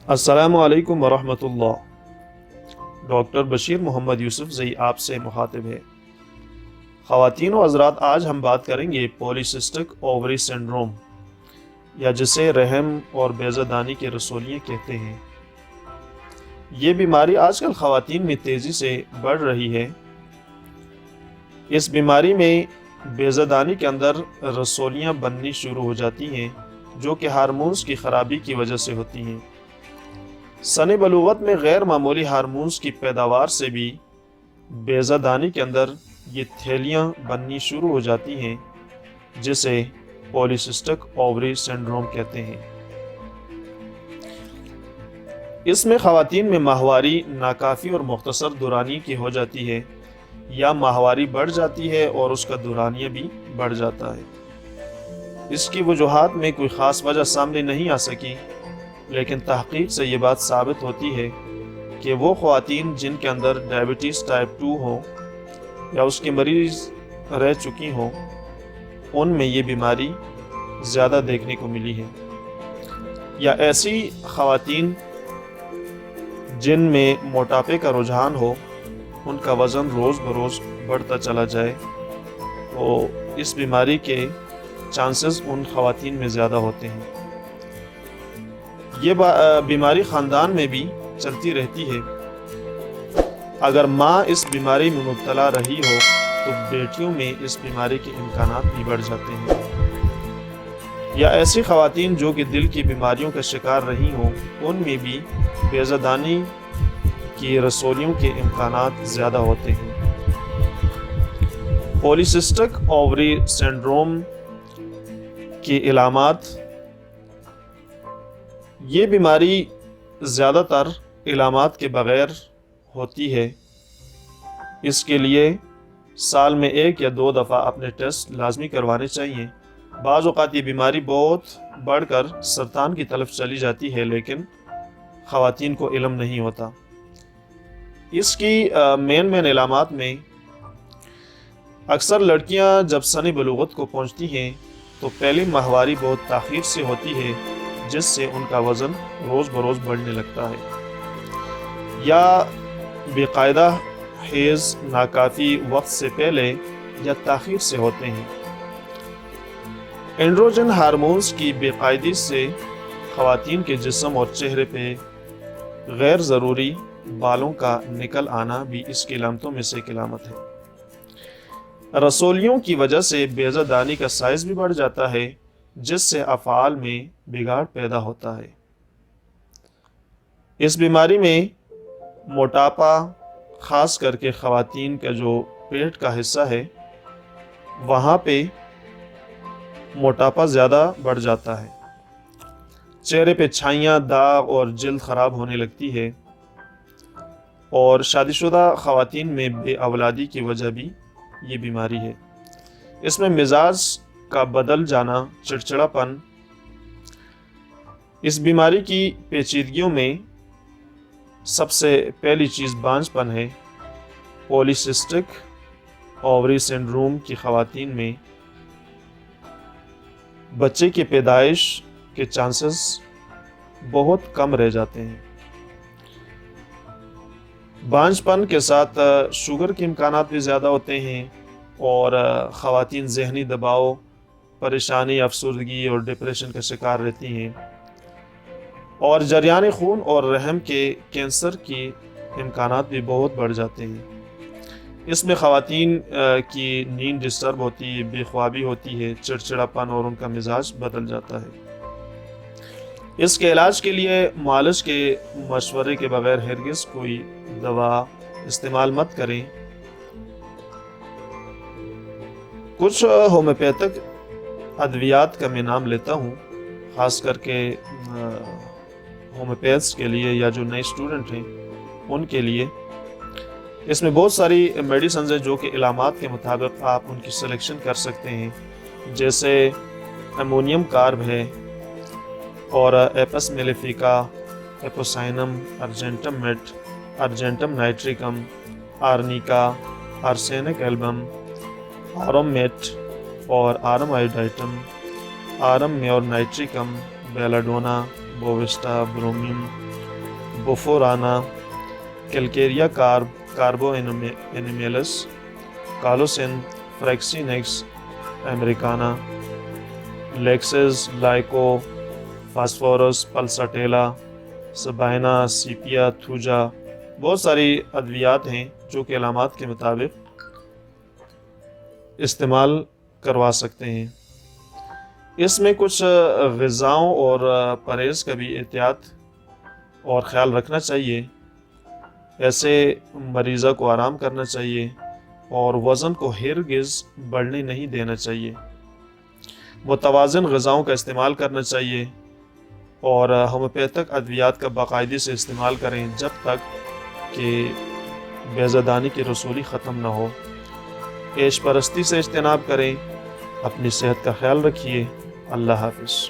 अस्सलामु अलैकुम वरहमतुल्लाह। डॉक्टर बशीर मोहम्मद यूसुफ ज़ई आपसे मुखातिब है। ख़वातीन व हज़रात, आज हम बात करेंगे पॉलीसिस्टिक ओवरी सिंड्रोम, या जिसे रहम और बेज़ादानी के रसोलियाँ कहते हैं। ये बीमारी आजकल ख़वातीन में तेज़ी से बढ़ रही है। इस बीमारी में बेज़ादानी के अंदर रसोलियाँ बननी शुरू हो जाती हैं, जो कि हार्मोन्स की ख़राबी की वजह से होती हैं। सने बलूगत में गैर मामूली हार्मोन्स की पैदावार से भी बेज़ादानी के अंदर ये थैलियाँ बननी शुरू हो जाती हैं, जिसे पॉलीसिस्टिक ओवरी सिंड्रोम कहते हैं। इसमें ख़वातीन में माहवारी नाकाफ़ी और मुख्तसर दुरानी की हो जाती है, या माहवारी बढ़ जाती है और उसका दुरानिया भी बढ़ जाता है। इसकी वजूहात में कोई ख़ास वजह सामने नहीं आ सकी, लेकिन तहक़ीक़ से ये बात साबित होती है कि वो ख़वातीन जिनके अंदर डायबिटीज़ टाइप 2 हो या उसकी मरीज़ रह चुकी हों, उनमें ये बीमारी ज़्यादा देखने को मिली है। या ऐसी ख़वातीन जिनमें मोटापे का रुझान हो, उनका वज़न रोज़ बरोज़ बढ़ता चला जाए, तो इस बीमारी के चांसेस उन ख़वातीन में ज़्यादा होते हैं। ये बीमारी ख़ानदान में भी चलती रहती है। अगर माँ इस बीमारी में मुब्तला रही हो, तो बेटियों में इस बीमारी के इम्कानात भी बढ़ जाते हैं। या ऐसी ख़वातीन जो कि दिल की बीमारियों का शिकार रही हों, उनमें भी बेज़ादानी की रसोलियों के इम्कानात ज़्यादा होते हैं। पॉलीसिस्टिक ओवरी सिंड्रोम की इलामात। ये बीमारी ज़्यादातर इलामात के बग़ैर होती है। इसके लिए साल में 1 या 2 दफ़ा अपने टेस्ट लाजमी करवाने चाहिए। बाज़ औक़ात ये बीमारी बहुत बढ़कर सरतान की तरफ चली जाती है, लेकिन ख़वातीन को इल्म नहीं होता। इसकी मेन इलामात में अक्सर लड़कियां जब सने बलूगत को पहुंचती हैं, तो पहली माहवारी बहुत ताख़ीर से होती है, जिससे उनका वज़न रोज़ बरोज़ बढ़ने लगता है। या बेकायदा हैज़ नाकाफ़ी वक्त से पहले या ताख़ीर से होते हैं। एंड्रोजन हार्मोन्स की बेकायदी से ख़वातीन के जिस्म और चेहरे पे गैर ज़रूरी बालों का निकल आना भी इसकी अलामतों में से एक अलामत है। रसोलियों की वजह से बेज़ादानी का साइज़ भी बढ़ जाता है, जिससे अफ़आल में बिगाड़ पैदा होता है। इस बीमारी में मोटापा, ख़ास करके ख़वातीन का जो पेट का हिस्सा है, वहाँ पे मोटापा ज़्यादा बढ़ जाता है। चेहरे पे छाइयाँ, दाग और जल्द ख़राब होने लगती है। और शादीशुदा ख़वातीन में बेअवलादी की वजह भी ये बीमारी है। इसमें मिजाज का बदल जाना, चिड़चिड़ापन। इस बीमारी की पेचीदगियों में सबसे पहली चीज़ बांझपन है। पॉलीसिस्टिक ओवरी सिंड्रोम की ख़वातीन में बच्चे की पैदाइश के चांसेस बहुत कम रह जाते हैं। बांझपन के साथ शुगर के इम्कानात भी ज़्यादा होते हैं, और ख़वातीन ज़हनी दबाव, परेशानी, अफसरदगी और डिप्रेशन का शिकार रहती हैं। और जरियान खून और रहम के कैंसर के इम्कानात भी बहुत बढ़ जाते हैं। इसमें ख़वातीन की नींद डिस्टर्ब होती है, बेख्वाबी होती है, चिड़चिड़ापन, और उनका मिजाज बदल जाता है। इसके इलाज के लिए मालिश के मशवरे के बगैर हरगिज़ कोई दवा इस्तेमाल मत करें। कुछ होम्योपैथिक अद्वियात का मैं नाम लेता हूँ, ख़ास करके होम्योपैथ्स के लिए या जो नए स्टूडेंट हैं उनके लिए। इसमें बहुत सारी मेडिसिन है जो कि इलामात के मुताबिक आप उनकी सिलेक्शन कर सकते हैं, जैसे अमोनियम कार्ब है, और apis mellifica, apocynum, argentum met, argentum nitricum, arnica, arsenic album, aurum met और aurum iodatum, aurum mur nitricum, belladonna, bovista bromium bufo rana calcarea carbo animalis colocynth fraxinus americana lachesis lyco phosphorus pulsatilla sabina sepia thuja, بہت ساری ادویات ہیں جو کہ علامات کے مطابق استعمال کروا سکتے ہیں۔ اس میں کچھ غذاؤں اور پرہیز کا بھی احتیاط اور خیال رکھنا چاہیے۔ ایسے مریضہ کو آرام کرنا چاہیے اور وزن کو ہرگز بڑھنے نہیں دینا چاہیے۔ متوازن غذاؤں کا استعمال کرنا چاہیے اور ہومیوپیتھک ادویات کا باقاعدگی سے استعمال کریں جب تک کہ بیضادانی کی رسولی ختم نہ ہو۔ عیش پرستی سے اجتناب کریں، اپنی صحت کا خیال رکھیے۔ اللہ حافظ۔